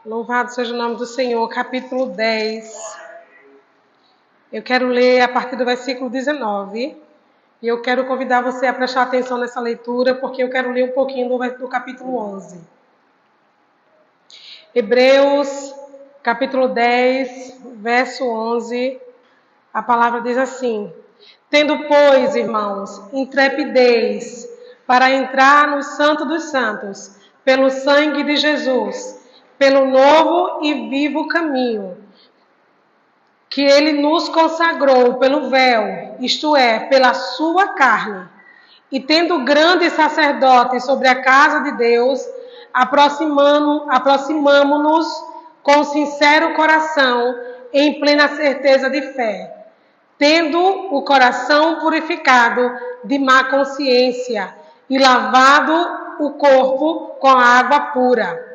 Louvado seja o nome do Senhor, capítulo 10. Eu quero ler a partir do versículo 19. E eu quero convidar você a prestar atenção nessa leitura, porque eu quero ler um pouquinho do capítulo 11. Hebreus, capítulo 10, verso 11. A palavra diz assim: Tendo, pois, irmãos, intrepidez para entrar no Santo dos Santos, pelo sangue de Jesus, pelo novo e vivo caminho, que ele nos consagrou pelo véu, isto é, pela sua carne, e tendo grande sacerdote sobre a casa de Deus, aproximamo-nos com sincero coração, em plena certeza de fé, tendo o coração purificado de má consciência e lavado o corpo com a água pura.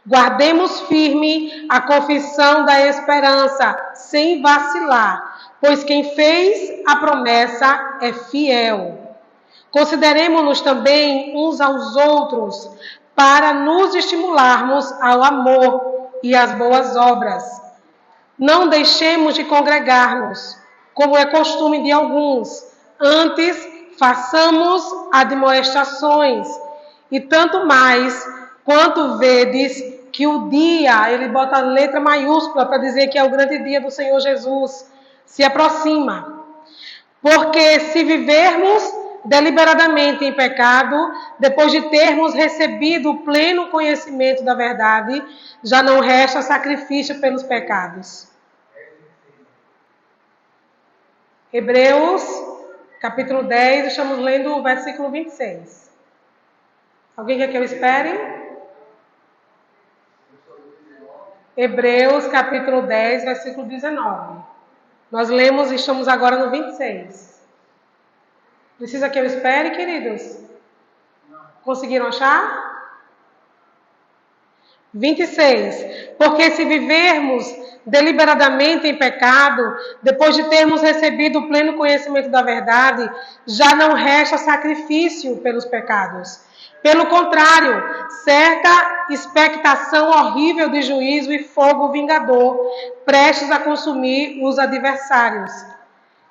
Guardemos firme a confissão da esperança, sem vacilar, pois quem fez a promessa é fiel. Consideremos-nos também uns aos outros, para nos estimularmos ao amor e às boas obras. Não deixemos de congregar-nos, como é costume de alguns, antes façamos admoestações, e tanto mais, quanto vedes que o dia, ele bota a letra maiúscula para dizer que é o grande dia do Senhor Jesus, se aproxima. Porque se vivermos deliberadamente em pecado, depois de termos recebido o pleno conhecimento da verdade, já não resta sacrifício pelos pecados. Hebreus, capítulo 10, estamos lendo o versículo 26. Alguém quer que eu espere? Hebreus, capítulo 10, versículo 19. Nós lemos e estamos agora no 26. Precisa que eu espere, queridos? Conseguiram achar? 26. Porque se vivermos deliberadamente em pecado, depois de termos recebido o pleno conhecimento da verdade, já não resta sacrifício pelos pecados. Pelo contrário, certa expectação horrível de juízo e fogo vingador, prestes a consumir os adversários.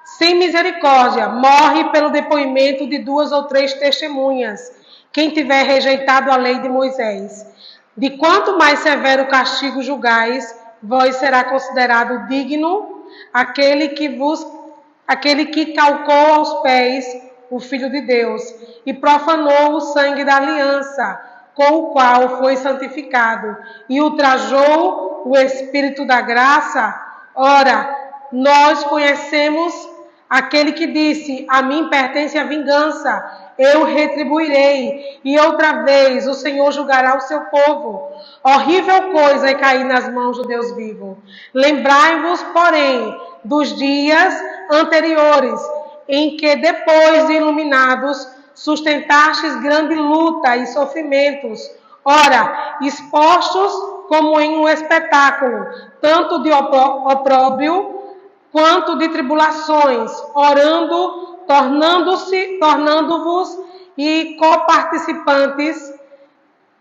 Sem misericórdia, morre pelo depoimento de 2 ou 3 testemunhas, quem tiver rejeitado a lei de Moisés. De quanto mais severo castigo julgais, vós será considerado digno aquele que calcou aos pés o Filho de Deus e profanou o sangue da aliança, com o qual foi santificado, e ultrajou o Espírito da graça. Ora, nós conhecemos aquele que disse: a mim pertence a vingança, eu retribuirei, e outra vez o Senhor julgará o seu povo. Horrível coisa é cair nas mãos do Deus vivo. Lembrai-vos, porém, dos dias anteriores, em que, depois de iluminados, sustentastes grande luta e sofrimentos, ora, expostos como em um espetáculo, tanto de opróbrio quanto de tribulações, orando, tornando-vos e coparticipantes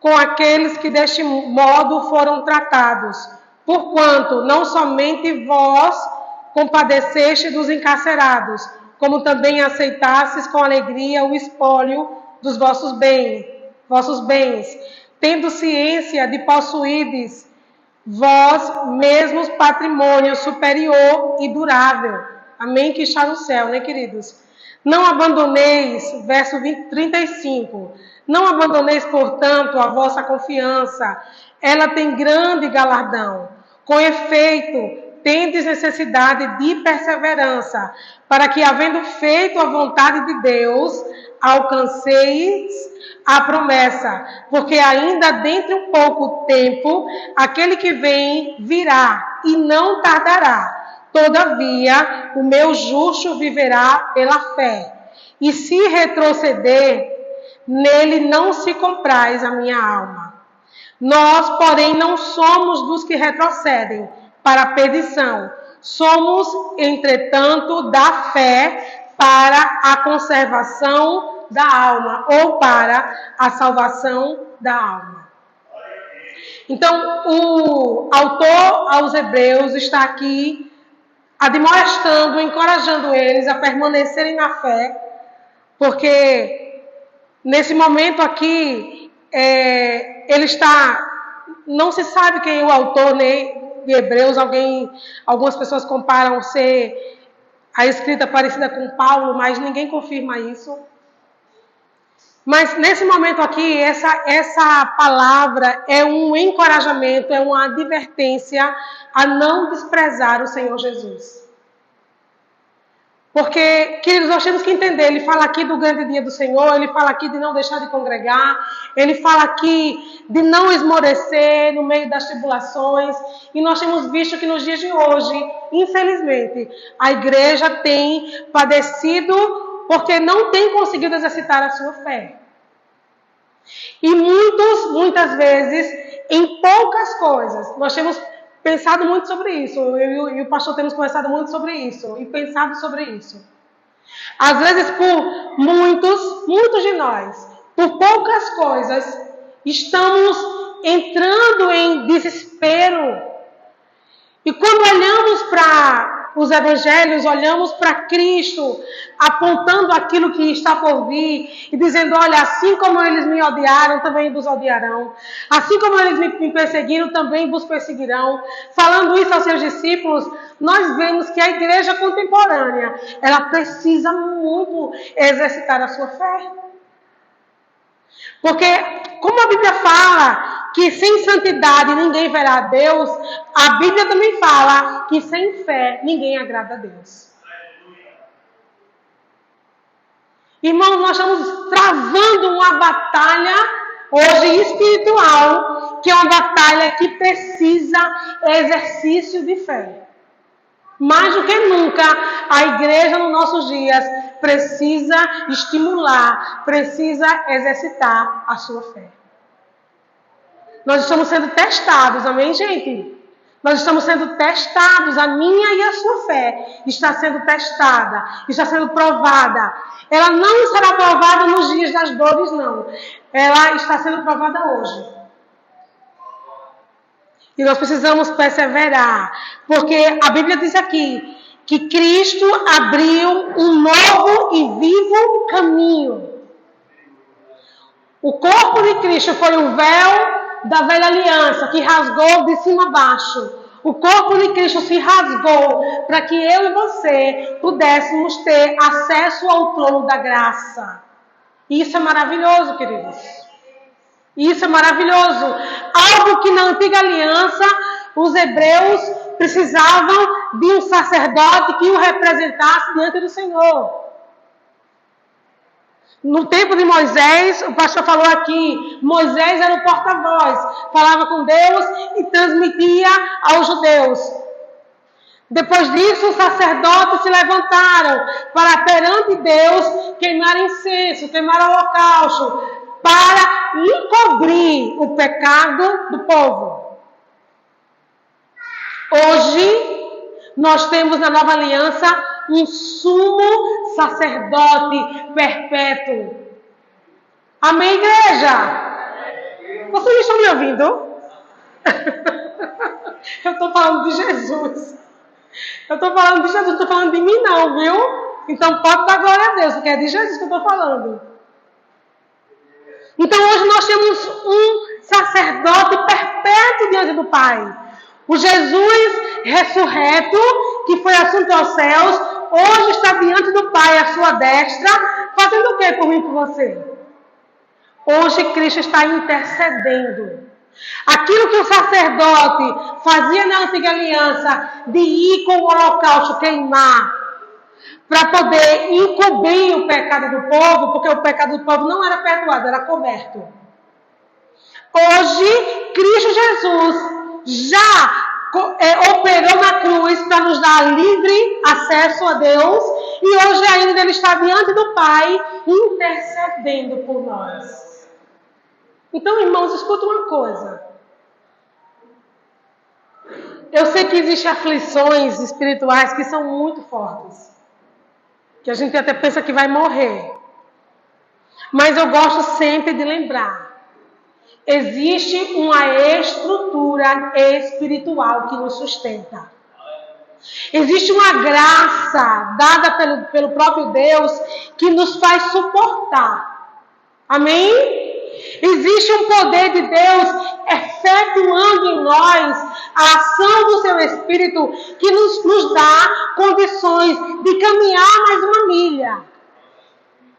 com aqueles que deste modo foram tratados, porquanto não somente vós compadeceste dos encarcerados, como também aceitastes com alegria o espólio dos vossos bens, tendo ciência de possuídes vós mesmos patrimônio superior e durável. Amém? Que está no céu, né, queridos? Não abandoneis, verso 35. Não abandoneis, portanto, a vossa confiança. Ela tem grande galardão. Com efeito, tendes necessidade de perseverança, para que, havendo feito a vontade de Deus, alcanceis a promessa, porque ainda dentro de um pouco tempo, aquele que vem virá e não tardará. Todavia, o meu justo viverá pela fé. E se retroceder, nele não se compraz a minha alma. Nós, porém, não somos dos que retrocedem para a perdição. Somos, entretanto, da fé para a conservação da alma, ou para a salvação da alma. Então, o autor aos Hebreus está aqui admoestando, encorajando eles a permanecerem na fé, porque nesse momento aqui, ele está, não se sabe quem é o autor, né, de Hebreus. Algumas pessoas comparam ser a escrita parecida com Paulo, mas ninguém confirma isso. Mas nesse momento aqui, essa palavra é um encorajamento, é uma advertência a não desprezar o Senhor Jesus. Porque, queridos, nós temos que entender, ele fala aqui do grande dia do Senhor, ele fala aqui de não deixar de congregar, ele fala aqui de não esmorecer no meio das tribulações, e nós temos visto que nos dias de hoje, infelizmente, a igreja tem padecido porque não tem conseguido exercitar a sua fé. E muitas vezes, em poucas coisas, nós temos pensado muito sobre isso, eu e o pastor temos conversado muito sobre isso, e pensado sobre isso. Às vezes, por muitos de nós, por poucas coisas, estamos entrando em desespero. E quando olhamos para os evangelhos, olhamos para Cristo, apontando aquilo que está por vir, e dizendo, olha, assim como eles me odiaram, também vos odiarão. Assim como eles me perseguiram, também vos perseguirão. Falando isso aos seus discípulos, nós vemos que a igreja contemporânea, ela precisa muito exercitar a sua fé. Porque, como a Bíblia fala que sem santidade ninguém verá a Deus, a Bíblia também fala que sem fé ninguém agrada a Deus. Irmãos, nós estamos travando uma batalha hoje espiritual, que é uma batalha que precisa exercício de fé. Mais do que nunca, a igreja nos nossos dias precisa estimular, precisa exercitar a sua fé. Nós estamos sendo testados, amém, gente? Nós estamos sendo testados, a minha e a sua fé está sendo testada, está sendo provada. Ela não será provada nos dias das dores, não. Ela está sendo provada hoje. E nós precisamos perseverar, porque a Bíblia diz aqui que Cristo abriu um novo e vivo caminho. O corpo de Cristo foi o véu da velha aliança, que rasgou de cima a baixo. O corpo de Cristo se rasgou para que eu e você pudéssemos ter acesso ao trono da graça. Isso é maravilhoso, queridos. Isso é maravilhoso. Algo que na antiga aliança os hebreus precisavam de um sacerdote que o representasse diante do Senhor. No tempo de Moisés, o pastor falou aqui, Moisés era o porta-voz, falava com Deus e transmitia aos judeus. Depois disso, os sacerdotes se levantaram para perante Deus queimar incenso, queimar holocausto, para encobrir o pecado do povo. Hoje, nós temos na nova aliança um sumo sacerdote perpétuo. Amém, igreja? Vocês estão me ouvindo? Eu estou falando de Jesus. Eu estou falando de Jesus, não estou falando de mim não, viu? Então pode dar glória a Deus, porque é de Jesus que eu estou falando. Então hoje nós temos um sacerdote perpétuo diante do Pai. O Jesus ressurreto, que foi assunto aos céus, hoje está diante do Pai à sua destra, fazendo o que por mim e por você? Hoje Cristo está intercedendo. Aquilo que o sacerdote fazia na antiga aliança, de ir com o holocausto queimar, para poder encobrir o pecado do povo, porque o pecado do povo não era perdoado, era coberto. Hoje, Cristo Jesus já operou na cruz para nos dar livre acesso a Deus, e hoje ainda Ele está diante do Pai, intercedendo por nós. Então, irmãos, escuta uma coisa. Eu sei que existem aflições espirituais que são muito fortes, que a gente até pensa que vai morrer. Mas eu gosto sempre de lembrar Existe uma estrutura espiritual que nos sustenta. Existe uma graça dada pelo próprio Deus que nos faz suportar. Amém? Existe um poder de Deus efetuando em nós a ação do seu Espírito que nos dá condições de caminhar mais uma milha.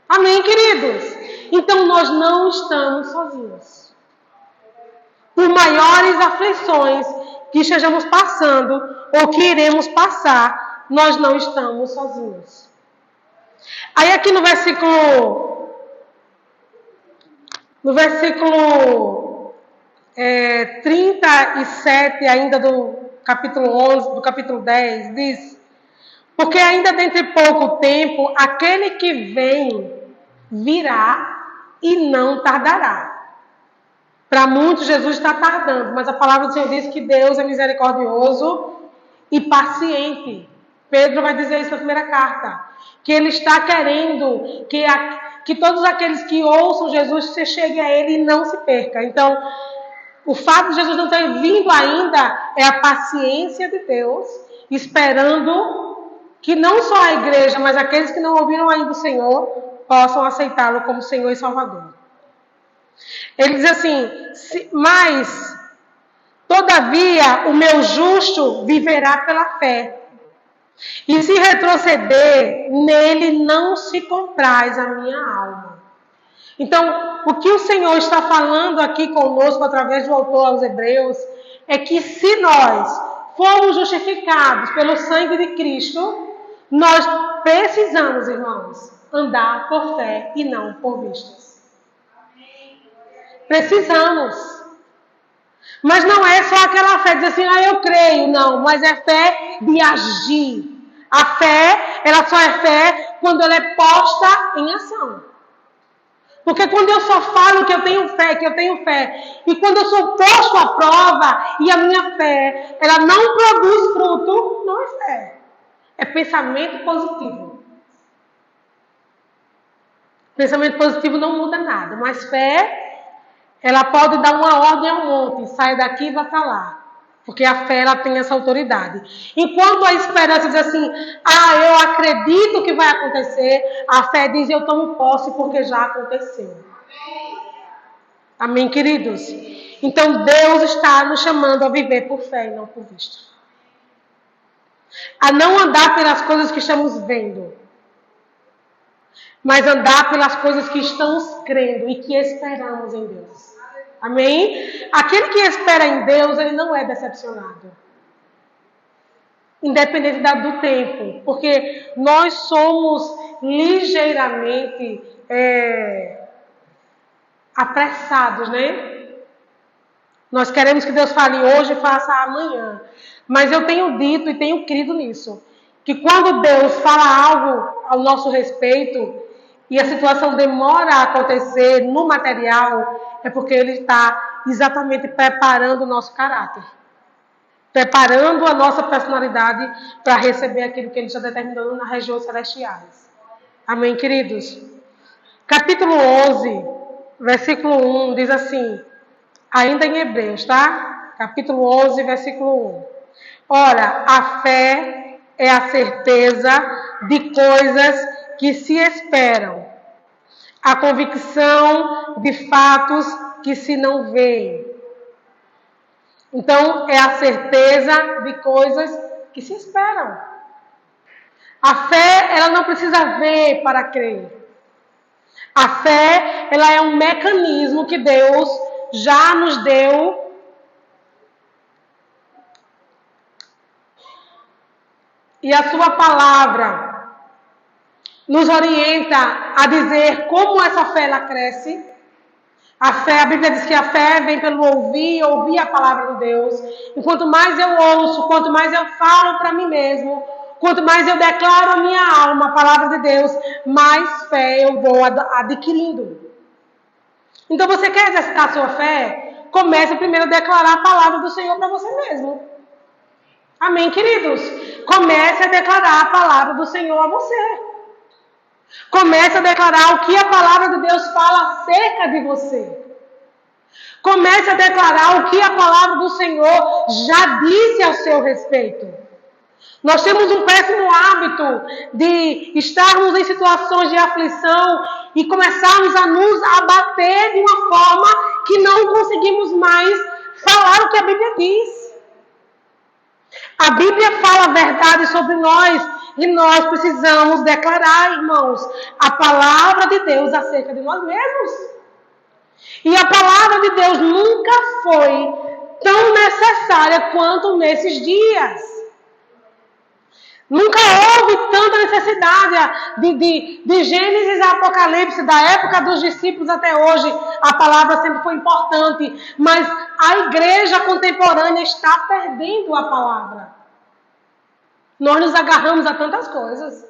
Amém, queridos? Então nós não estamos sozinhos. Por maiores aflições que estejamos passando ou que iremos passar, nós não estamos sozinhos. Aí aqui no versículo 37 ainda do capítulo 11, do capítulo 10, diz: porque ainda dentro de pouco tempo, aquele que vem virá e não tardará. Para muitos, Jesus está tardando, mas a palavra do Senhor diz que Deus é misericordioso e paciente. Pedro vai dizer isso na primeira carta, que ele está querendo que todos aqueles que ouçam Jesus se cheguem a ele e não se percam. Então, o fato de Jesus não ter vindo ainda é a paciência de Deus, esperando que não só a igreja, mas aqueles que não ouviram ainda o Senhor, possam aceitá-lo como Senhor e Salvador. Ele diz assim: mas, todavia, o meu justo viverá pela fé. E se retroceder, nele não se compraz a minha alma. Então, o que o Senhor está falando aqui conosco, através do autor aos Hebreus, é que se nós formos justificados pelo sangue de Cristo, nós precisamos, irmãos, andar por fé e não por vistas. Precisamos. Mas não é só aquela fé de dizer assim, eu creio, não, mas é fé de agir. A fé, ela só é fé quando ela é posta em ação. Porque quando eu só falo que eu tenho fé, e quando eu sou posto à prova, e a minha fé, ela não produz fruto, não é fé. É pensamento positivo. Pensamento positivo não muda nada, mas fé, ela pode dar uma ordem ao monte, sai daqui e vai para lá. Porque a fé, ela tem essa autoridade. Enquanto a esperança diz assim, eu acredito que vai acontecer, a fé diz, eu tomo posse porque já aconteceu. Amém, queridos? Então, Deus está nos chamando a viver por fé e não por vista. A não andar pelas coisas que estamos vendo, mas andar pelas coisas que estamos crendo e que esperamos em Deus. Amém? Aquele que espera em Deus, ele não é decepcionado. Independente do tempo. Porque nós somos ligeiramente apressados, né? Nós queremos que Deus fale hoje e faça amanhã. Mas eu tenho dito e tenho crido nisso. Que quando Deus fala algo ao nosso respeito e a situação demora a acontecer no material, é porque Ele está exatamente preparando o nosso caráter. Preparando a nossa personalidade para receber aquilo que Ele está determinando nas regiões celestiais. Amém, queridos? Capítulo 11, versículo 1, diz assim, ainda em Hebreus, tá? Capítulo 11, versículo 1. Ora, a fé é a certeza de coisas que se esperam, a convicção de fatos que se não veem. Então, é a certeza de coisas que se esperam. A fé, ela não precisa ver para crer. A fé, ela é um mecanismo que Deus já nos deu e a sua palavra nos orienta a dizer como essa fé ela cresce. A fé, a Bíblia diz que a fé vem pelo ouvir a palavra de Deus. E quanto mais eu ouço, quanto mais eu falo para mim mesmo, quanto mais eu declaro a minha alma, a palavra de Deus, mais fé eu vou adquirindo. Então você quer exercitar a sua fé? Comece primeiro a declarar a palavra do Senhor para você mesmo. Amém, queridos? Comece a declarar a palavra do Senhor a você. Comece a declarar o que a palavra de Deus fala acerca de você. Comece a declarar o que a palavra do Senhor já disse ao seu respeito. Nós temos um péssimo hábito de estarmos em situações de aflição e começarmos a nos abater de uma forma que não conseguimos mais falar o que a Bíblia diz. A Bíblia fala a verdade sobre nós e nós precisamos declarar, irmãos, a palavra de Deus acerca de nós mesmos. E a palavra de Deus nunca foi tão necessária quanto nesses dias. Nunca houve tanta necessidade de Gênesis a Apocalipse, da época dos discípulos até hoje. A palavra sempre foi importante, mas a igreja contemporânea está perdendo a palavra. Nós nos agarramos a tantas coisas.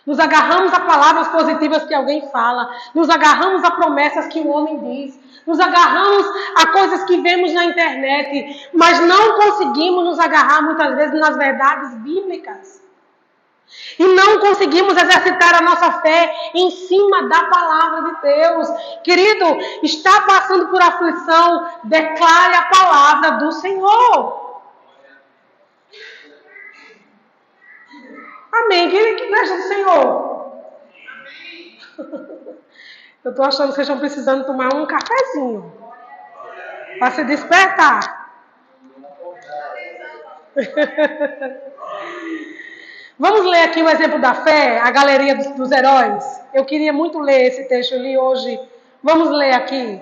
Nos agarramos a palavras positivas que alguém fala. Nos agarramos a promessas que o homem diz. Nos agarramos a coisas que vemos na internet. Mas não conseguimos nos agarrar muitas vezes nas verdades bíblicas. E não conseguimos exercitar a nossa fé em cima da palavra de Deus. Querido, está passando por aflição, declare a palavra do Senhor. Amém. Quem é que presta do Senhor? Eu estou achando que vocês estão precisando tomar um cafezinho para se despertar. Vamos ler aqui o exemplo da fé, a galeria dos heróis. Eu queria muito ler esse texto, eu li hoje. Vamos ler aqui.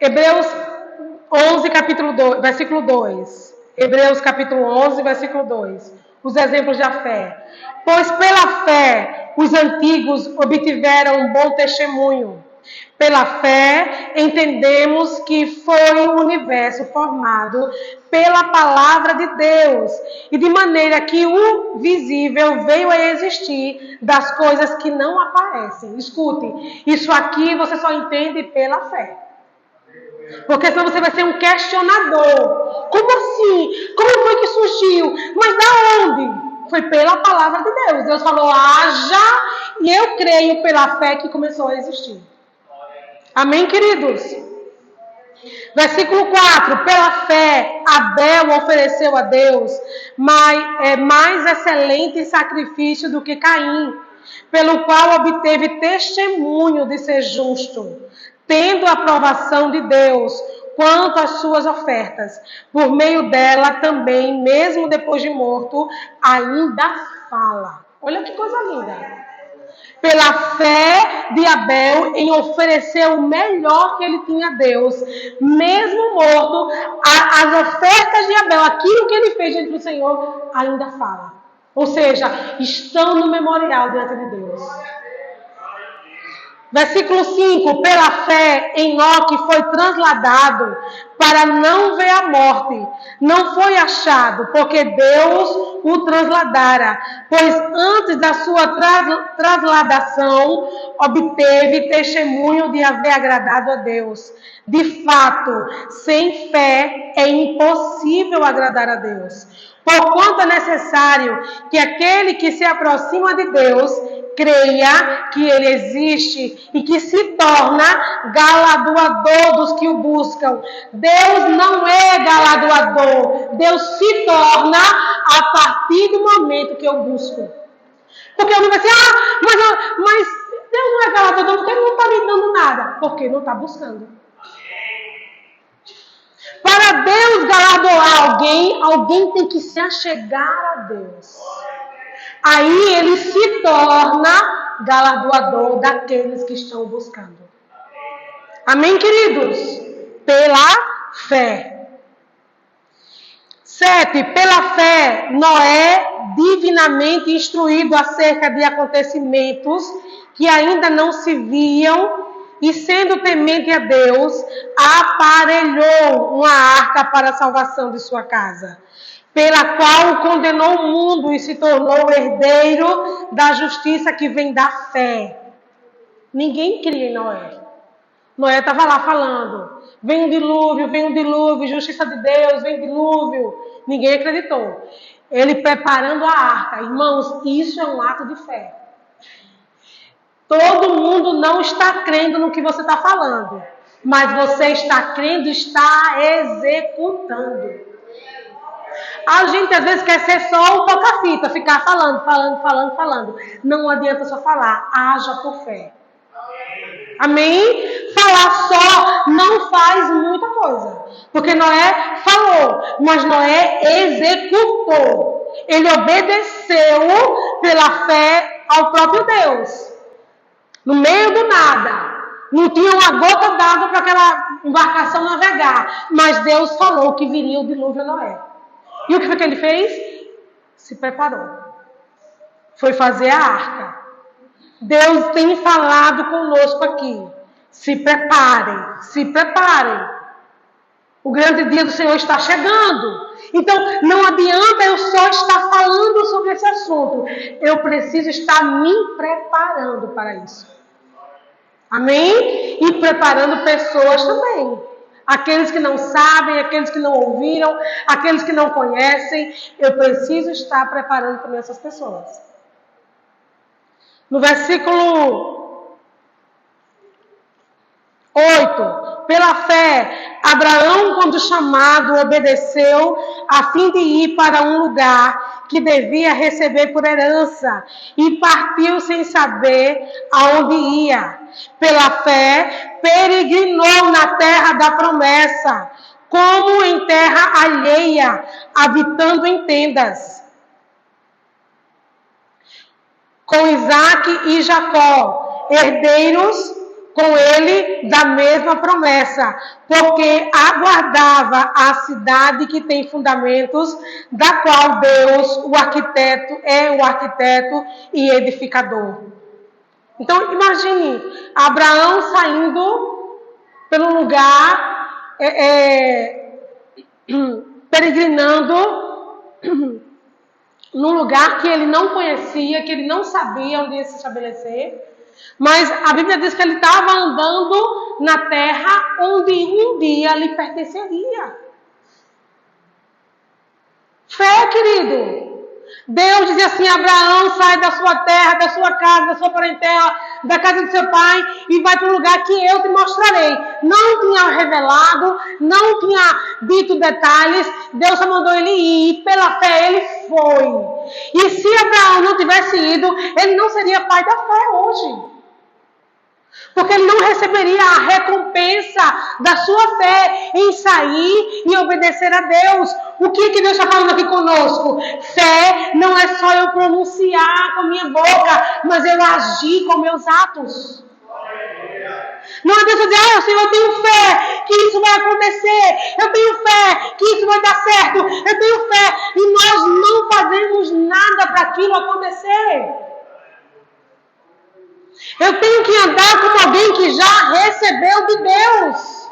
Hebreus 11, capítulo 2, versículo 2. Hebreus capítulo 11, versículo 2. Os exemplos da fé. Pois pela fé os antigos obtiveram um bom testemunho. Pela fé entendemos que foi o universo formado pela palavra de Deus, e de maneira que o visível veio a existir das coisas que não aparecem. Escute, isso aqui você só entende pela fé. Porque senão você vai ser um questionador. Como assim? Como foi que surgiu? Mas da onde? Foi pela palavra de Deus. Deus falou, haja, e eu creio pela fé que começou a existir. Amém, queridos? Versículo 4. Pela fé, Abel ofereceu a Deus mais excelente sacrifício do que Caim, pelo qual obteve testemunho de ser justo, tendo a aprovação de Deus quanto às suas ofertas. Por meio dela também, mesmo depois de morto, ainda fala. Olha que coisa linda. Pela fé de Abel em oferecer o melhor que ele tinha a Deus, mesmo morto, as ofertas de Abel, aquilo que ele fez diante do Senhor, ainda fala. Ou seja, estão no memorial diante de Deus. Versículo 5, pela fé, Enoque foi trasladado para não ver a morte. Não foi achado, porque Deus o trasladara. Pois antes da sua trasladação, obteve testemunho de haver agradado a Deus. De fato, sem fé é impossível agradar a Deus. Porquanto é necessário que aquele que se aproxima de Deus creia que ele existe e que se torna galardoador dos que o buscam. Deus não é galardoador. Deus se torna a partir do momento que eu busco. Porque eu não vai dizer, mas Deus não é galardoador porque ele não está me dando nada. Porque não está buscando. Para Deus galardoar alguém tem que se achegar a Deus. Aí ele se torna galardoador daqueles que estão buscando. Amém, queridos? Pela fé. 7. Pela fé, Noé, divinamente instruído acerca de acontecimentos que ainda não se viam, e sendo temente a Deus, aparelhou uma arca para a salvação de sua casa, pela qual condenou o mundo e se tornou herdeiro da justiça que vem da fé. Ninguém cria em Noé. Noé estava lá falando, vem um dilúvio, justiça de Deus, vem dilúvio. Ninguém acreditou. Ele preparando a arca. Irmãos, isso é um ato de fé. Todo mundo não está crendo no que você está falando. Mas você está crendo, está executando. A gente às vezes quer ser só um toca-fita, ficar falando. Não adianta só falar, haja por fé. Amém? Falar só não faz muita coisa. Porque Noé falou, mas Noé executou. Ele obedeceu pela fé ao próprio Deus. No meio do nada. Não tinha uma gota d'água para aquela embarcação navegar. Mas Deus falou que viria o dilúvio a Noé. E o que foi que ele fez? Se preparou. Foi fazer a arca. Deus tem falado conosco aqui. Se preparem, se preparem. O grande dia do Senhor está chegando. Então, não adianta eu só estar falando sobre esse assunto. Eu preciso estar me preparando para isso. Amém? E preparando pessoas também. Aqueles que não sabem, aqueles que não ouviram, aqueles que não conhecem. Eu preciso estar preparando também essas pessoas. No versículo 8, pela fé, Abraão, quando chamado, obedeceu a fim de ir para um lugar que devia receber por herança e partiu sem saber aonde ia. Pela fé, peregrinou na terra da promessa, como em terra alheia, habitando em tendas. Com Isaac e Jacó, herdeiros com ele da mesma promessa, porque aguardava a cidade que tem fundamentos, da qual Deus, o arquiteto e edificador. Então, imagine Abraão saindo pelo lugar, peregrinando, num lugar que ele não conhecia, que ele não sabia onde ia se estabelecer. Mas a Bíblia diz que ele estava andando na terra onde um dia lhe pertenceria. Fé, querido. Deus dizia assim, Abraão, sai da sua terra, da sua casa, da sua parentela, da casa do seu pai e vai para um lugar que eu te mostrarei. Não tinha revelado, não tinha dito detalhes, Deus só mandou ele ir e pela fé ele foi. E se Abraão não tivesse ido, ele não seria pai da fé hoje. Porque ele não receberia a recompensa da sua fé em sair e obedecer a Deus. O que Deus está falando aqui conosco? Fé não é só eu pronunciar com a minha boca, mas eu agir com meus atos. Não adianta dizer, Senhor, eu tenho fé que isso vai acontecer. Eu tenho fé que isso vai dar certo. Eu tenho fé e nós não fazemos nada para aquilo acontecer. Eu tenho que andar como alguém que já recebeu de Deus.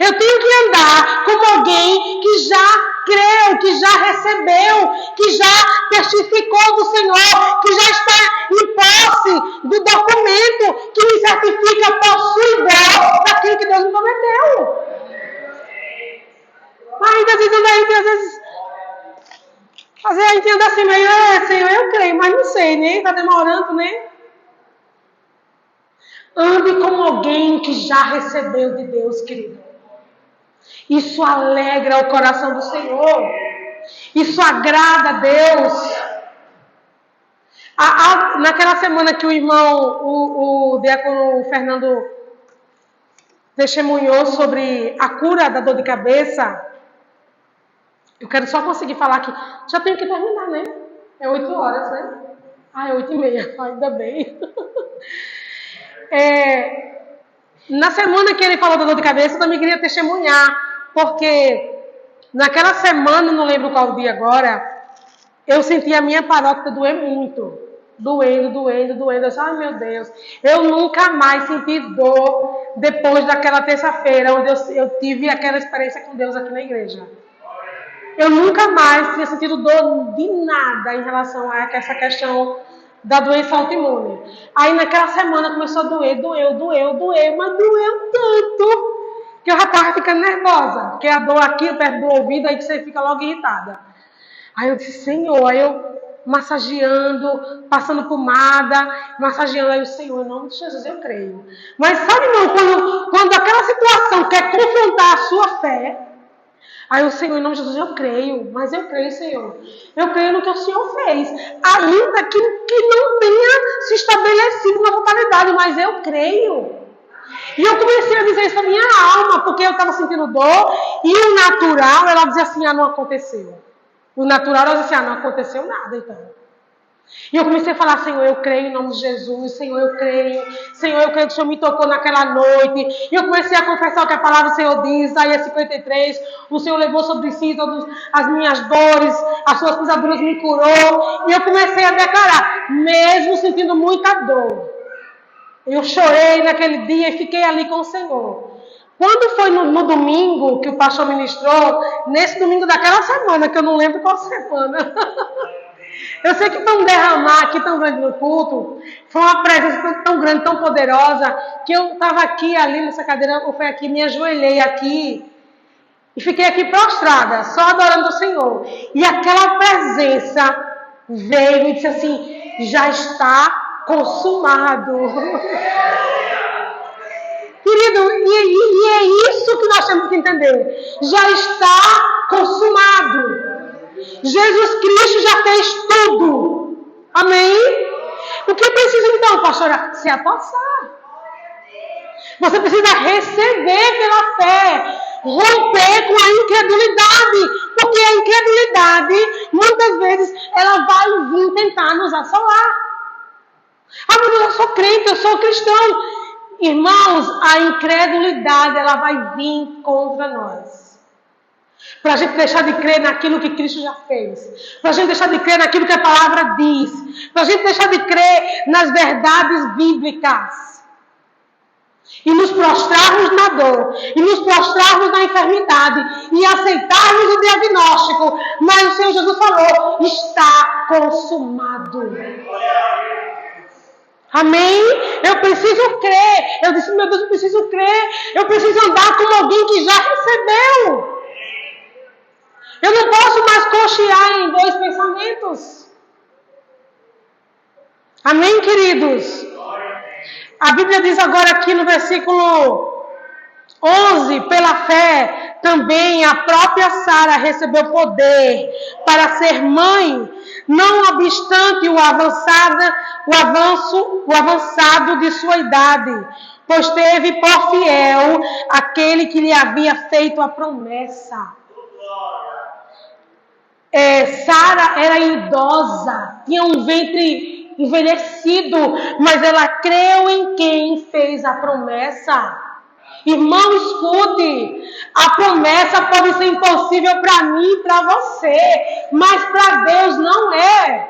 Eu tenho que andar como alguém que já creu, que já recebeu, que já testificou do Senhor, que já está em posse do documento que me certifica possuidor daquilo que Deus me prometeu. Ainda às vezes a gente anda assim, meio, Senhor, eu creio, mas não sei, né? Está demorando, né? Ande como alguém que já recebeu de Deus, querido. Isso alegra o coração do Senhor. Isso agrada a Deus. Naquela semana que o irmão, o diácono Fernando testemunhou sobre a cura da dor de cabeça, eu quero só conseguir falar que já tenho que terminar, né? É 8 horas, né? É 8h30, ainda bem. Na semana que ele falou da dor de cabeça, eu também queria testemunhar, porque naquela semana, não lembro qual dia agora, eu senti a minha paróquia doer muito. Doendo. Eu disse, ai meu Deus, eu nunca mais senti dor depois daquela terça-feira, onde eu tive aquela experiência com Deus aqui na igreja. Eu nunca mais tinha sentido dor de nada em relação a essa questão da doença autoimune. Aí naquela semana começou a doer, mas doeu tanto que eu já estava ficando nervosa, porque a dor aqui perto do ouvido, aí você fica logo irritada. Aí eu disse, Senhor, massageando, passando pomada, massageando. Aí o Senhor, em nome de Jesus, eu creio. Mas sabe, irmão, quando aquela situação quer confrontar a sua fé, aí o Senhor, em nome de Jesus, eu creio. Mas eu creio, Senhor. Eu creio no que o Senhor fez. Ainda que não tenha se estabelecido na totalidade, mas eu creio. E eu comecei a dizer isso à minha alma, porque eu estava sentindo dor, e o natural, ela dizia assim, não aconteceu. O natural, ela dizia assim, não aconteceu nada, então. E eu comecei a falar, Senhor, eu creio em nome de Jesus, Senhor, eu creio que o Senhor me tocou naquela noite. E eu comecei a confessar o que a palavra do Senhor diz, Isaías 53, o Senhor levou sobre si todas as minhas dores, as suas pisaduras me curou. E eu comecei a declarar, mesmo sentindo muita dor. Eu chorei naquele dia e fiquei ali com o Senhor. Quando foi no domingo que o pastor ministrou, nesse domingo daquela semana, que eu não lembro qual semana. Eu sei que foi um derramar aqui tão grande no culto, foi uma presença tão grande, tão poderosa, que eu estava aqui, ali nessa cadeira, eu fui aqui, me ajoelhei aqui, e fiquei aqui prostrada, só adorando o Senhor. E aquela presença veio e disse assim, já está consumado. Querido, e é isso que nós temos que entender. Já está consumado. Jesus Cristo já fez tudo. Amém? O que precisa então, pastora? Se apossar. Você precisa receber pela fé. Romper com a incredulidade. Porque a incredulidade, muitas vezes, ela vai vir tentar nos assolar. Ah, mas eu sou crente, eu sou cristão. Irmãos, a incredulidade, ela vai vir contra nós. Para a gente deixar de crer naquilo que Cristo já fez. Para a gente deixar de crer naquilo que a palavra diz. Para a gente deixar de crer nas verdades bíblicas. E nos prostrarmos na dor. E nos prostrarmos na enfermidade. E aceitarmos o diagnóstico. Mas o Senhor Jesus falou, está consumado. Amém? Eu preciso crer. Eu disse, meu Deus, eu preciso crer. Eu preciso andar como alguém que já recebeu. Eu não posso mais cochear em dois pensamentos. Amém, queridos? A Bíblia diz agora aqui no versículo 11, pela fé, também a própria Sara recebeu poder para ser mãe, não obstante o avançado de sua idade, pois teve por fiel aquele que lhe havia feito a promessa. Sara era idosa, tinha um ventre envelhecido, mas ela creu em quem fez a promessa. Irmão, escute, a promessa pode ser impossível para mim e para você, mas para Deus não é.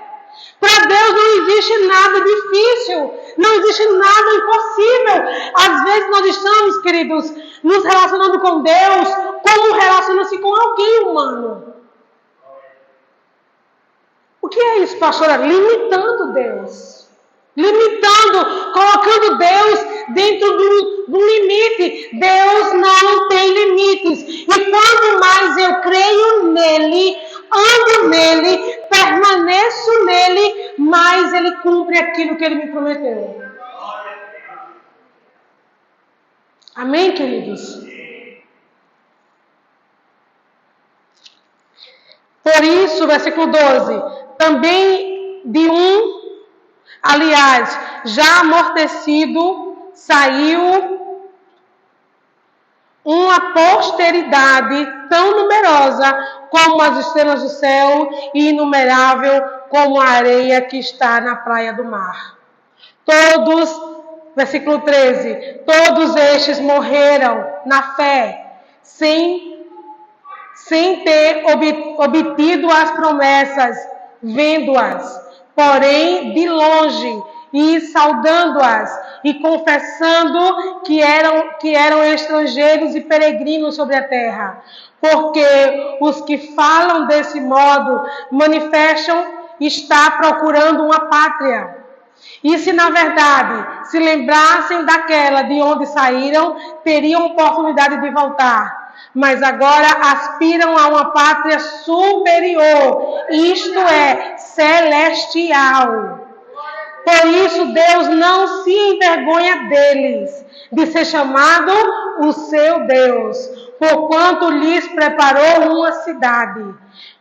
Para Deus não existe nada difícil, não existe nada impossível. Às vezes nós estamos, queridos, nos relacionando com Deus como relaciona-se com alguém humano. O que é isso, pastora? Limitando Deus. Limitando, colocando Deus dentro do limite. Deus não tem limites. E quanto mais eu creio nele, ando nele, permaneço nele, mais ele cumpre aquilo que ele me prometeu. Amém, queridos? Por isso, versículo 12, também de aliás, já amortecido, saiu uma posteridade tão numerosa como as estrelas do céu e inumerável como a areia que está na praia do mar. Todos, versículo 13, todos estes morreram na fé, sem ter obtido as promessas, vendo-as, porém de longe, e saudando-as, e confessando que eram estrangeiros e peregrinos sobre a terra. Porque os que falam desse modo manifestam estar procurando uma pátria. E se na verdade se lembrassem daquela de onde saíram, teriam oportunidade de voltar. mas agora aspiram a uma pátria superior, isto é, celestial. Por isso Deus não se envergonha deles, de ser chamado o seu Deus, porquanto lhes preparou uma cidade.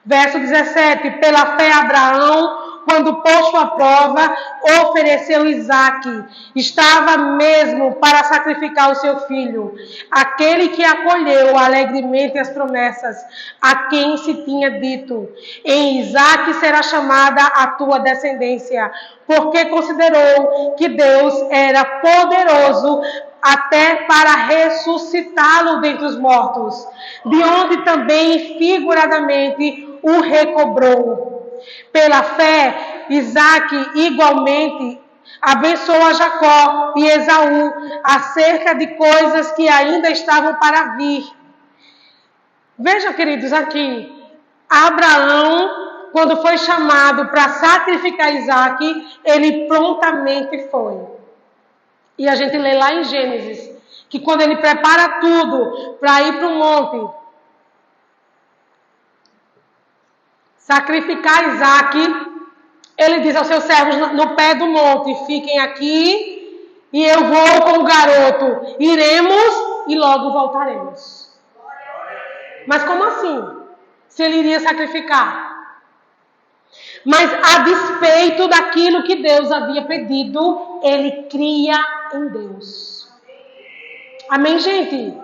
Verso 17, pela fé Abraão, quando posto à prova, ofereceu Isaque. Estava mesmo para sacrificar o seu filho, aquele que acolheu alegremente as promessas, a quem se tinha dito: em Isaque será chamada a tua descendência, porque considerou que Deus era poderoso até para ressuscitá-lo dentre os mortos, de onde também figuradamente o recobrou. Pela fé, Isaque igualmente abençoou Jacó e Esaú acerca de coisas que ainda estavam para vir. Vejam, queridos, aqui, Abraão, quando foi chamado para sacrificar Isaque, ele prontamente foi. E a gente lê lá em Gênesis, que quando ele prepara tudo para ir para o monte, sacrificar Isaque, ele diz aos seus servos no pé do monte: fiquem aqui e eu vou com o garoto, iremos e logo voltaremos. Mas como assim? Se ele iria sacrificar? Mas a despeito daquilo que Deus havia pedido, ele cria em Deus. Amém, gente?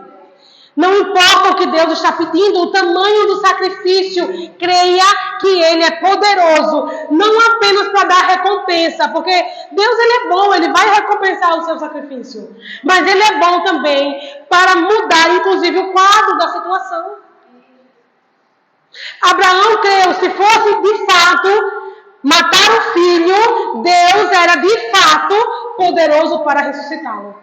Não importa o que Deus está pedindo, o tamanho do sacrifício, creia que Ele é poderoso, não apenas para dar recompensa, porque Deus ele é bom, Ele vai recompensar o seu sacrifício, mas Ele é bom também para mudar, inclusive, o quadro da situação. Abraão creu, se fosse de fato matar o filho, Deus era de fato poderoso para ressuscitá-lo.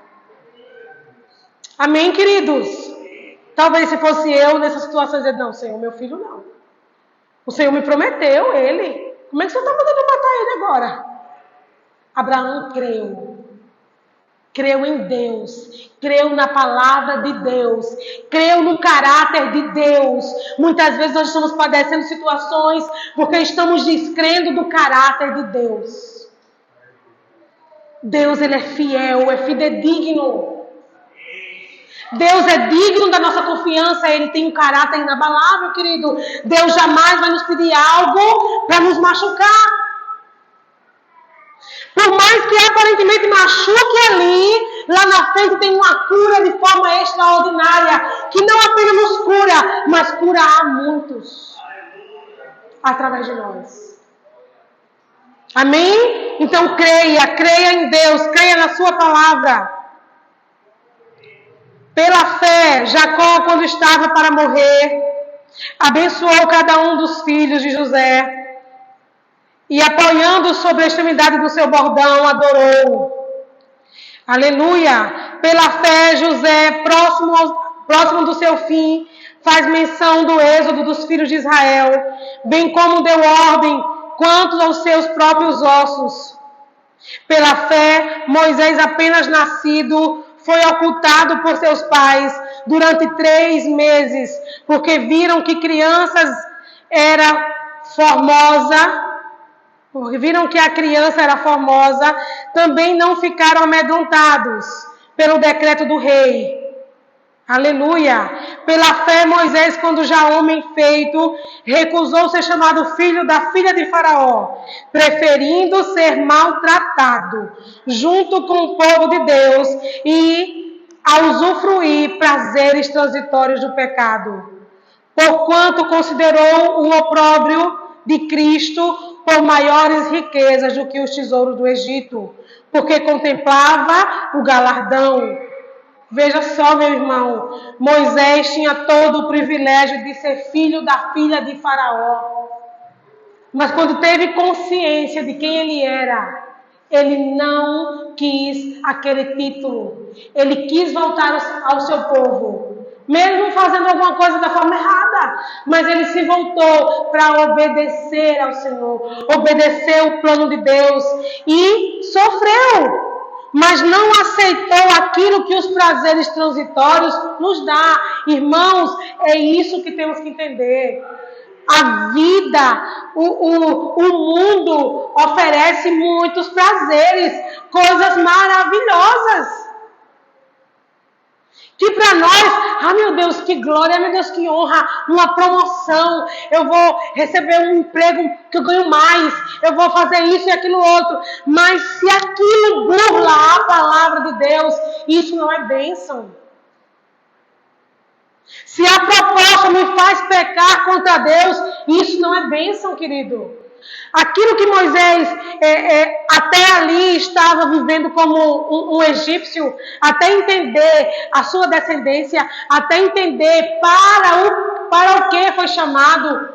Amém, queridos? Talvez se fosse eu nessa situação, dizer: não, Senhor, meu filho não. O Senhor me prometeu ele. Como é que o Senhor está mandando matar ele agora? Abraão creu. Creu em Deus. Creu na palavra de Deus. Creu no caráter de Deus. Muitas vezes nós estamos padecendo situações porque estamos descrendo do caráter de Deus. Deus, ele é fiel, é fidedigno. Deus é digno da nossa confiança, Ele tem um caráter inabalável, querido. Deus jamais vai nos pedir algo para nos machucar. Por mais que aparentemente machuque ali, lá na frente tem uma cura de forma extraordinária, que não apenas nos cura, mas cura a muitos, através de nós. Amém? Então creia em Deus, creia na sua palavra. Pela fé, Jacó, quando estava para morrer, abençoou cada um dos filhos de José e, apoiando sobre a extremidade do seu bordão, adorou. Aleluia! Pela fé, José, próximo do seu fim, faz menção do êxodo dos filhos de Israel, bem como deu ordem quanto aos seus próprios ossos. Pela fé, Moisés, apenas nascido, foi ocultado por seus pais durante 3 meses, porque viram que a criança era formosa, também não ficaram amedrontados pelo decreto do rei. Aleluia! Pela fé, Moisés, quando já homem feito, recusou ser chamado filho da filha de Faraó, preferindo ser maltratado junto com o povo de Deus e a usufruir prazeres transitórios do pecado. Porquanto considerou o opróbrio de Cristo por maiores riquezas do que os tesouros do Egito, porque contemplava o galardão. Veja só, meu irmão, Moisés tinha todo o privilégio de ser filho da filha de Faraó. Mas quando teve consciência de quem ele era, ele não quis aquele título. Ele quis voltar ao seu povo, mesmo fazendo alguma coisa da forma errada. Mas ele se voltou para obedecer ao Senhor, obedecer o plano de Deus e sofreu. mas não aceitou aquilo que os prazeres transitórios nos dá. Irmãos, é isso que temos que entender. A vida, o mundo oferece muitos prazeres, coisas maravilhosas. Que para nós, meu Deus, que glória, meu Deus, que honra, uma promoção, eu vou receber um emprego que eu ganho mais, eu vou fazer isso e aquilo outro. Mas se aquilo burla a palavra de Deus, isso não é bênção. Se a proposta me faz pecar contra Deus, isso não é bênção, querido. Aquilo que Moisés até ali estava vivendo como um egípcio, até entender a sua descendência, até entender para o que foi chamado,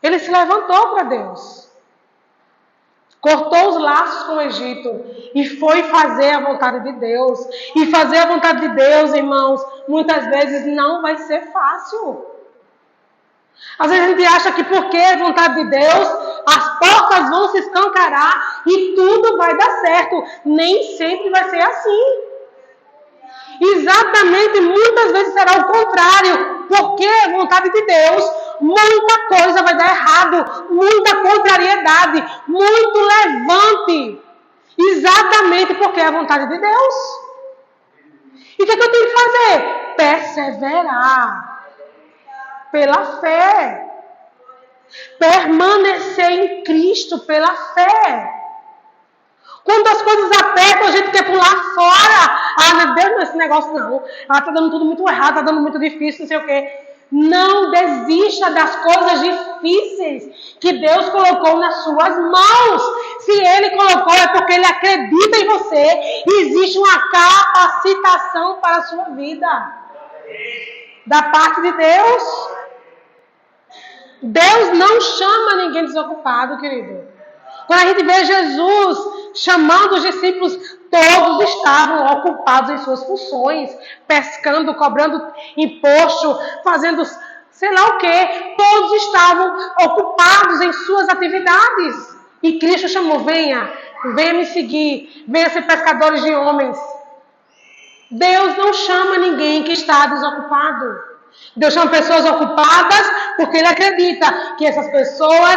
ele se levantou para Deus. Cortou os laços com o Egito e foi fazer a vontade de Deus. E fazer a vontade de Deus, irmãos, muitas vezes não vai ser fácil. Às vezes a gente acha que porque é vontade de Deus, as portas vão se escancarar e tudo vai dar certo. Nem sempre vai ser assim. Exatamente, muitas vezes será o contrário. Porque é vontade de Deus, muita coisa vai dar errado, muita contrariedade, muito levante. Exatamente porque é a vontade de Deus. E o que eu tenho que fazer? Perseverar. Pela fé. Permanecer em Cristo pela fé. Quando as coisas apertam, a gente quer pular fora. Meu Deus, não, esse negócio não. Tá dando tudo muito errado, tá dando muito difícil, não sei o quê. Não desista das coisas difíceis que Deus colocou nas suas mãos. Se Ele colocou, é porque Ele acredita em você. E existe uma capacitação para a sua vida. Da parte de Deus. Deus não chama ninguém desocupado, querido. Quando a gente vê Jesus chamando os discípulos, todos estavam ocupados em suas funções, pescando, cobrando imposto, fazendo sei lá o quê. Todos estavam ocupados em suas atividades. E Cristo chamou, venha me seguir, venha ser pescadores de homens. Deus não chama ninguém que está desocupado. Deus chama pessoas ocupadas porque Ele acredita que essas pessoas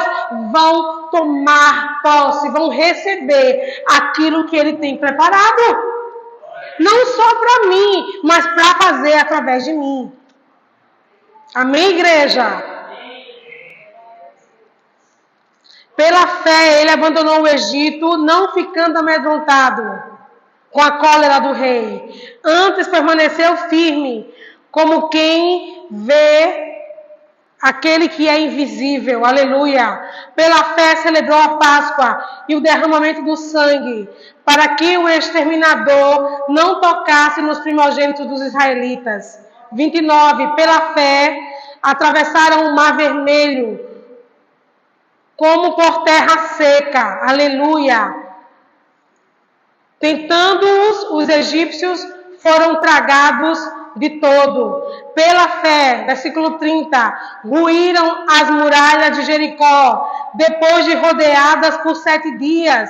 vão tomar posse, vão receber aquilo que Ele tem preparado. Não só para mim, mas para fazer através de mim. Amém, igreja? Pela fé, ele abandonou o Egito, não ficando amedrontado com a cólera do rei. Antes permaneceu firme, como quem vê aquele que é invisível. Aleluia. Pela fé celebrou a Páscoa e o derramamento do sangue, para que o exterminador não tocasse nos primogênitos dos israelitas. 29. Pela fé atravessaram o mar vermelho, como por terra seca. Aleluia. Tentando-os, os egípcios foram tragados de todo. Pela fé, versículo 30, ruíram as muralhas de Jericó, depois de rodeadas por 7 dias.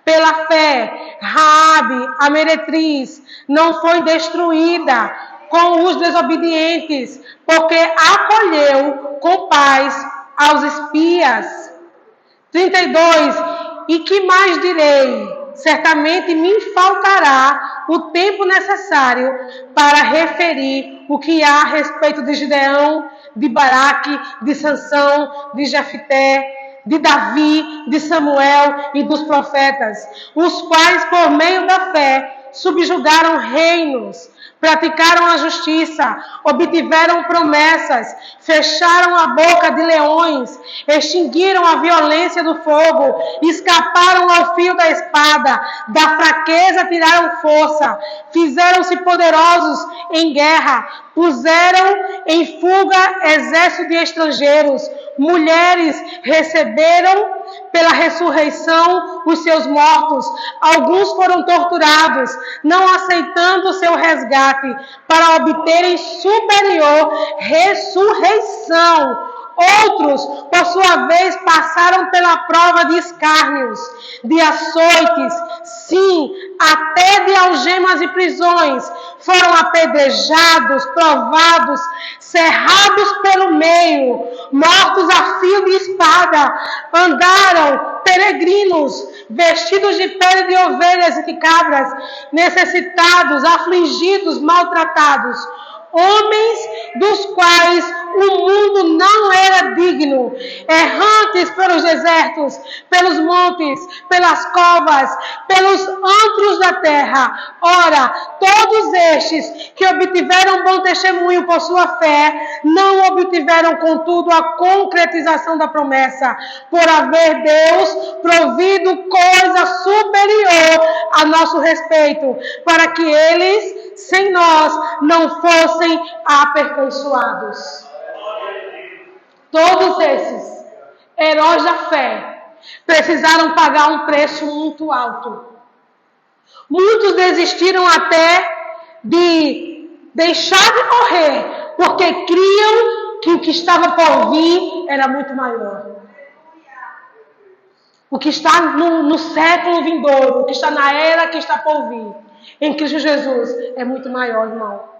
Pela fé, Raabe, a meretriz, não foi destruída com os desobedientes, porque acolheu com paz aos espias. 32, e que mais direi? Certamente me faltará o tempo necessário para referir o que há a respeito de Gideão, de Baraque, de Sansão, de Jefté, de Davi, de Samuel e dos profetas, os quais, por meio da fé, subjugaram reinos, praticaram a justiça, obtiveram promessas, fecharam a boca de leões, extinguiram a violência do fogo, escaparam ao fio da espada, da fraqueza tiraram força, fizeram-se poderosos em guerra, puseram em fuga exército de estrangeiros, mulheres receberam pela ressurreição os seus mortos, alguns foram torturados, não aceitando o seu resgate, para obterem superior ressurreição. Outros, por sua vez, passaram pela prova de escárnios, de açoites, sim, até de algemas e prisões. Foram apedrejados, provados, cerrados pelo meio, mortos a fio de espada. Andaram peregrinos, vestidos de pele de ovelhas e de cabras, necessitados, afligidos, maltratados. Homens dos quais o mundo não era digno, errantes pelos desertos, pelos montes, pelas covas, pelos antros da terra. Ora, todos estes que obtiveram bom testemunho por sua fé, não obtiveram, contudo, a concretização da promessa, por haver Deus provido coisa superior a nosso respeito, para que eles, sem nós, não fossem aperfeiçoados. Todos esses heróis da fé precisaram pagar um preço muito alto. Muitos desistiram até de deixar de morrer, porque criam que o que estava por vir era muito maior. O que está no século vindouro, o que está na era que está por vir, em Cristo Jesus, é muito maior, irmão.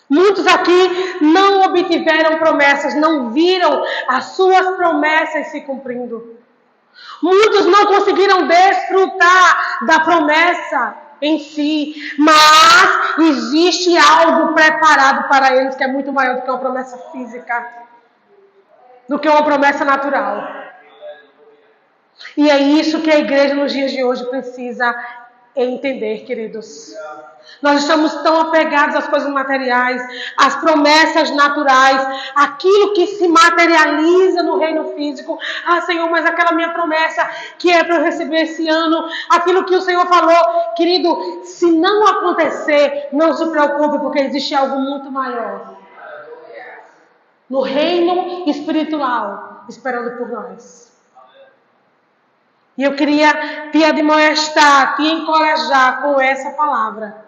Muitos aqui não obtiveram promessas, não viram as suas promessas se cumprindo. Muitos não conseguiram desfrutar da promessa em si, mas existe algo preparado para eles que é muito maior do que uma promessa física, do que uma promessa natural. E é isso que a igreja nos dias de hoje precisa entender, queridos. Nós estamos tão apegados às coisas materiais, às promessas naturais, aquilo que se materializa no reino físico. Ah, Senhor, mas aquela minha promessa que é para eu receber esse ano, aquilo que o Senhor falou, querido, se não acontecer, não se preocupe, porque existe algo muito maior no reino espiritual esperando por nós. E eu queria te admoestar, te encorajar com essa palavra.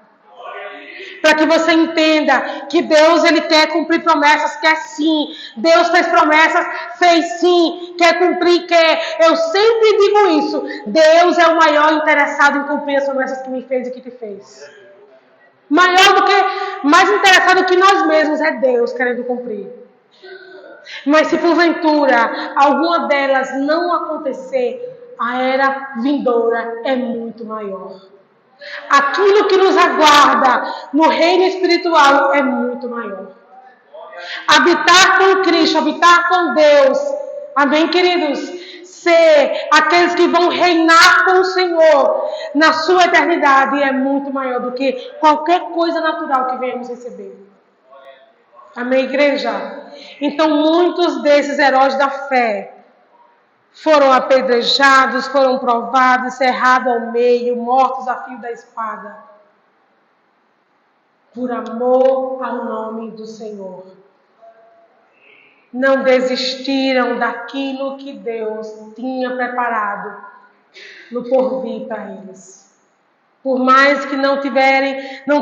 Para que você entenda que Deus, Ele quer cumprir promessas, quer sim. Deus fez promessas, fez sim, quer cumprir, quer. Eu sempre digo isso. Deus é o maior interessado em cumprir as promessas que me fez e que te fez. Mais interessado que nós mesmos é Deus querendo cumprir. Mas se porventura alguma delas não acontecer, a era vindoura é muito maior. Aquilo que nos aguarda no reino espiritual é muito maior. Habitar com Cristo, habitar com Deus, amém, queridos? Ser aqueles que vão reinar com o Senhor na sua eternidade é muito maior do que qualquer coisa natural que venhamos receber. Amém, igreja? Então, muitos desses heróis da fé foram apedrejados, foram provados, cerrados ao meio, mortos a fio da espada, por amor ao nome do Senhor. Não desistiram daquilo que Deus tinha preparado no porvir para eles. Por mais que não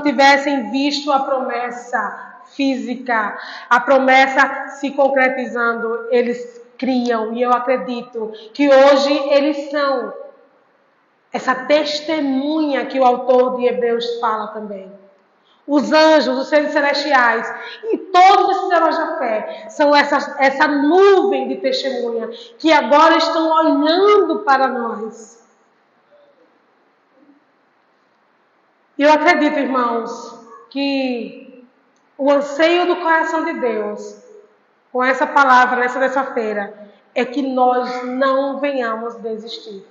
tivessem visto a promessa física, a promessa se concretizando, eles criam, e eu acredito que hoje eles são essa testemunha que o autor de Hebreus fala também. Os anjos, os seres celestiais e todos esses heróis da fé são essa nuvem de testemunha que agora estão olhando para nós. E eu acredito, irmãos, que o anseio do coração de Deus com essa palavra, nessa terça-feira, é que nós não venhamos desistir.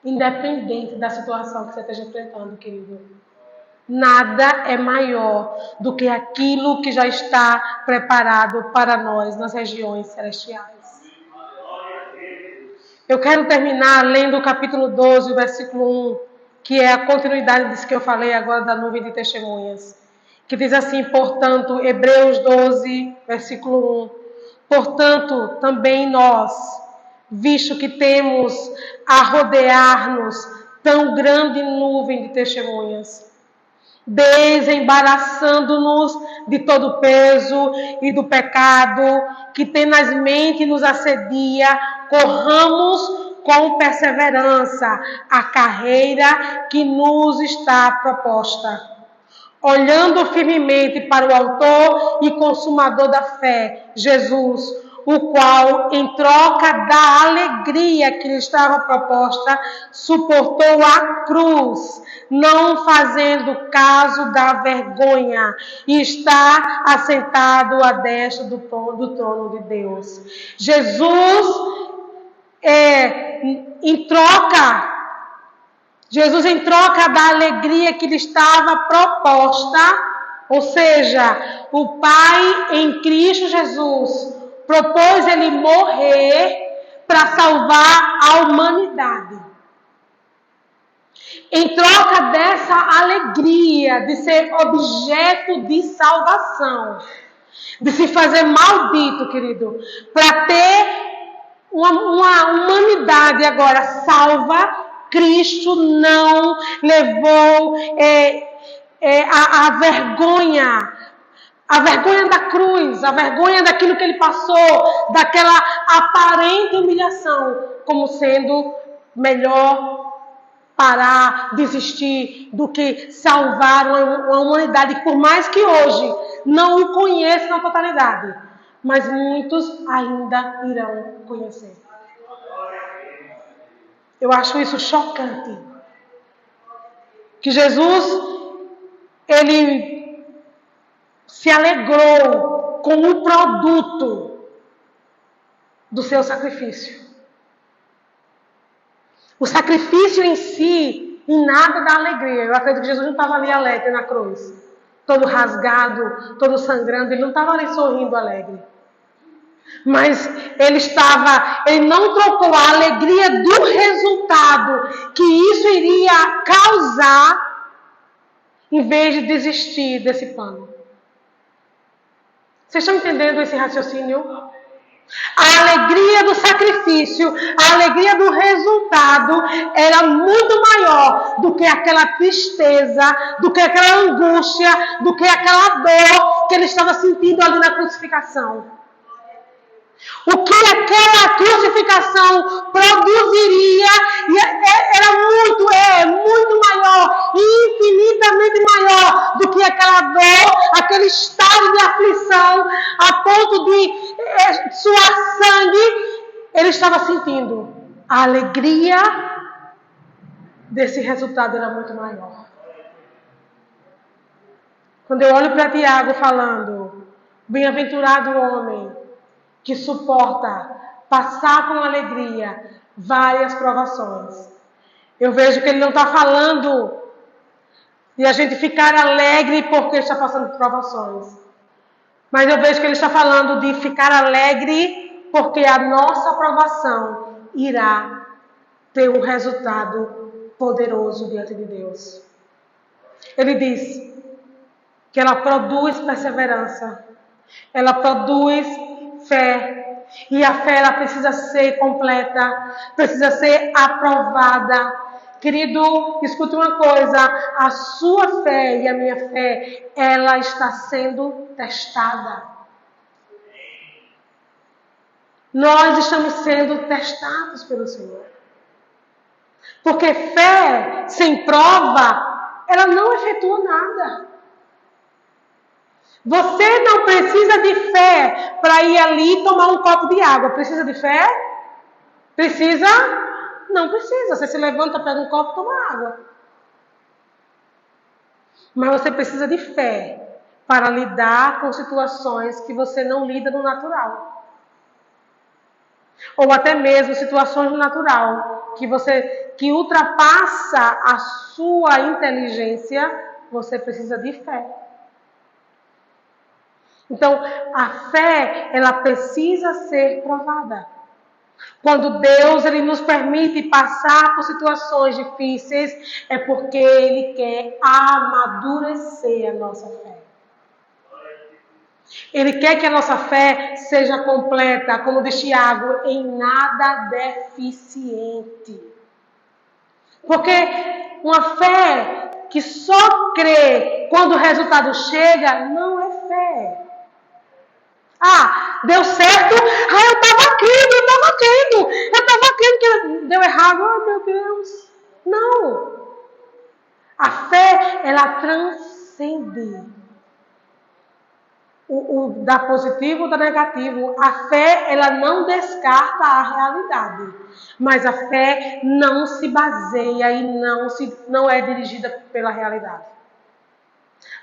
Independente da situação que você esteja enfrentando, querido. Nada é maior do que aquilo que já está preparado para nós nas regiões celestiais. Eu quero terminar lendo o capítulo 12, o versículo 1, que é a continuidade disso que eu falei agora da nuvem de testemunhas. Que diz assim, portanto, Hebreus 12, versículo 1. Portanto, também nós, visto que temos a rodear-nos tão grande nuvem de testemunhas, desembaraçando-nos de todo o peso e do pecado que tenazmente nos assedia, corramos com perseverança a carreira que nos está proposta, olhando firmemente para o autor e consumador da fé, Jesus, o qual, em troca da alegria que lhe estava proposta, suportou a cruz, não fazendo caso da vergonha, e está assentado à destra do trono de Deus. Jesus, em troca da alegria que lhe estava proposta, ou seja, o Pai em Cristo Jesus propôs ele morrer para salvar a humanidade. Em troca dessa alegria de ser objeto de salvação, de se fazer maldito, querido, para ter uma humanidade agora salva, Cristo não levou a vergonha da cruz, a vergonha daquilo que ele passou, daquela aparente humilhação, como sendo melhor parar, desistir, do que salvar uma humanidade, por mais que hoje não o conheça na totalidade, mas muitos ainda irão conhecer. Eu acho isso chocante. Que Jesus, ele se alegrou com o produto do seu sacrifício. O sacrifício em si, em nada dá alegria. Eu acredito que Jesus não estava ali alegre na cruz, todo rasgado, todo sangrando. Ele não estava ali sorrindo alegre. Mas ele não trocou a alegria do resultado que isso iria causar, em vez de desistir desse plano. Vocês estão entendendo esse raciocínio? A alegria do sacrifício, a alegria do resultado era muito maior do que aquela tristeza, do que aquela angústia, do que aquela dor que ele estava sentindo ali na crucificação. O que aquela crucificação produziria era muito maior, infinitamente maior do que aquela dor, aquele estado de aflição, a ponto de suar sangue. Ele estava sentindo. A alegria desse resultado era muito maior. Quando eu olho para Tiago falando, bem-aventurado o homem que suporta passar com alegria várias provações. Eu vejo que ele não está falando de a gente ficar alegre porque está passando por provações. Mas eu vejo que ele está falando de ficar alegre porque a nossa provação irá ter um resultado poderoso diante de Deus. Ele diz que ela produz perseverança, ela produz fé, e a fé ela precisa ser completa, precisa ser aprovada. Querido, escute uma coisa, a sua fé e a minha fé, ela está sendo testada. Nós estamos sendo testados pelo Senhor. Porque fé sem prova, ela não efetua nada. Você não precisa de fé para ir ali tomar um copo de água. Precisa de fé? Precisa? Não precisa. Você se levanta, pega um copo e toma água. Mas você precisa de fé para lidar com situações que você não lida no natural. Ou até mesmo situações no natural que ultrapassa a sua inteligência, você precisa de fé. Então, a fé, ela precisa ser provada. Quando Deus ele nos permite passar por situações difíceis, é porque Ele quer amadurecer a nossa fé. Ele quer que a nossa fé seja completa, como diz Tiago, em nada deficiente. Porque uma fé que só crê quando o resultado chega, não é fé. Ah, deu certo? Ah, eu estava crendo que deu errado. Oh, meu Deus. Não. A fé, ela transcende o da positivo ou da negativo. A fé, ela não descarta a realidade. Mas a fé não se baseia e não é dirigida pela realidade.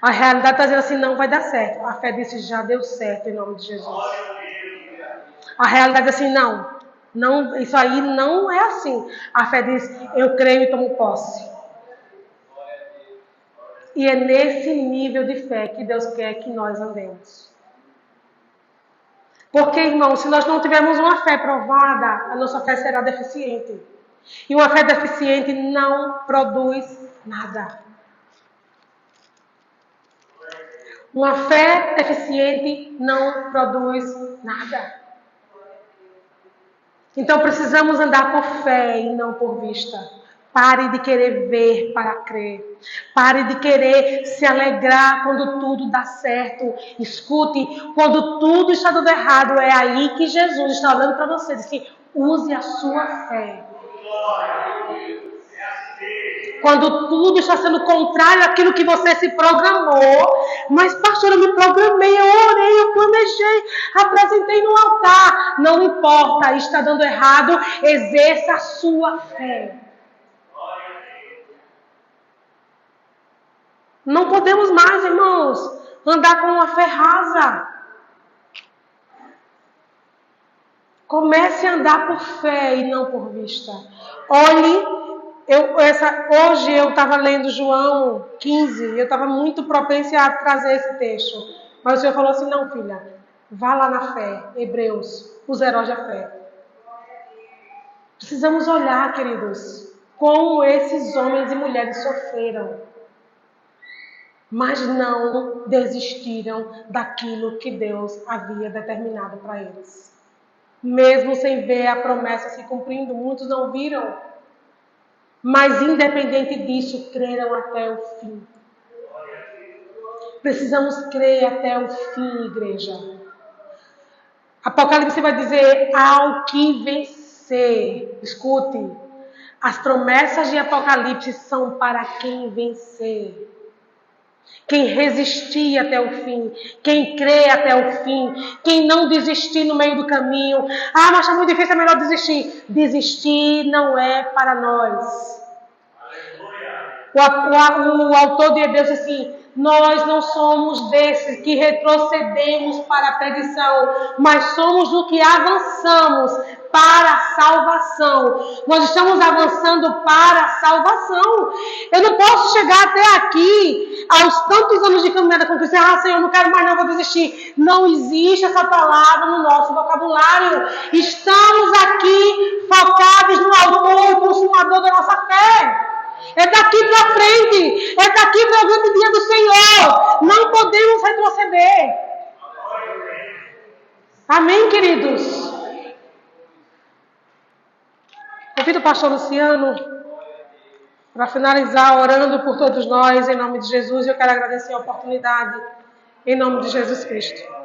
A realidade está dizendo assim, não vai dar certo. A fé disse, já deu certo em nome de Jesus. A realidade é assim, não, isso aí não é assim. A fé diz, eu creio e tomo posse. E é nesse nível de fé que Deus quer que nós andemos. Porque, irmão, se nós não tivermos uma fé provada, a nossa fé será deficiente. E uma fé deficiente não produz nada. Uma fé deficiente não produz nada. Então precisamos andar por fé e não por vista. Pare de querer ver para crer. Pare de querer se alegrar quando tudo dá certo. Escute, quando tudo está dando errado, é aí que Jesus está olhando para você. Diz assim, use a sua fé. Quando tudo está sendo contrário àquilo que você se programou. Mas, pastor, eu me programei, eu orei, eu planejei, apresentei no altar. Não importa, está dando errado, exerça a sua fé. Não podemos mais, irmãos, andar com uma fé rasa. Comece a andar por fé e não por vista. Olhe. Hoje eu estava lendo João 15, eu estava muito propensa a trazer esse texto. Mas o Senhor falou assim, não, filha, vá lá na fé, Hebreus, os heróis da fé. Precisamos olhar, queridos, como esses homens e mulheres sofreram. Mas não desistiram daquilo que Deus havia determinado para eles. Mesmo sem ver a promessa se cumprindo, muitos não viram. Mas, independente disso, creram até o fim. Precisamos crer até o fim, igreja. Apocalipse vai dizer, ao que vencer. Escute, as promessas de Apocalipse são para quem vencer. Quem resistir até o fim, quem crê até o fim, quem não desistir no meio do caminho. Ah, mas é muito difícil, é melhor desistir. Desistir não é para nós. O autor de Hebreus diz assim, nós não somos desses que retrocedemos para a perdição, mas somos do que avançamos para a salvação. Nós estamos avançando para a salvação. Eu não posso chegar até aqui, aos tantos anos de caminhada com Cristo, Senhor, não quero mais não, vou desistir. Não existe essa palavra no nosso vocabulário. Estamos aqui focados no autor e consumador da nossa fé. É daqui para frente, é daqui para o grande dia do Senhor. Não podemos retroceder. Amém, queridos? Convido o pastor Luciano para finalizar orando por todos nós, em nome de Jesus. Eu quero agradecer a oportunidade, em nome de Jesus Cristo.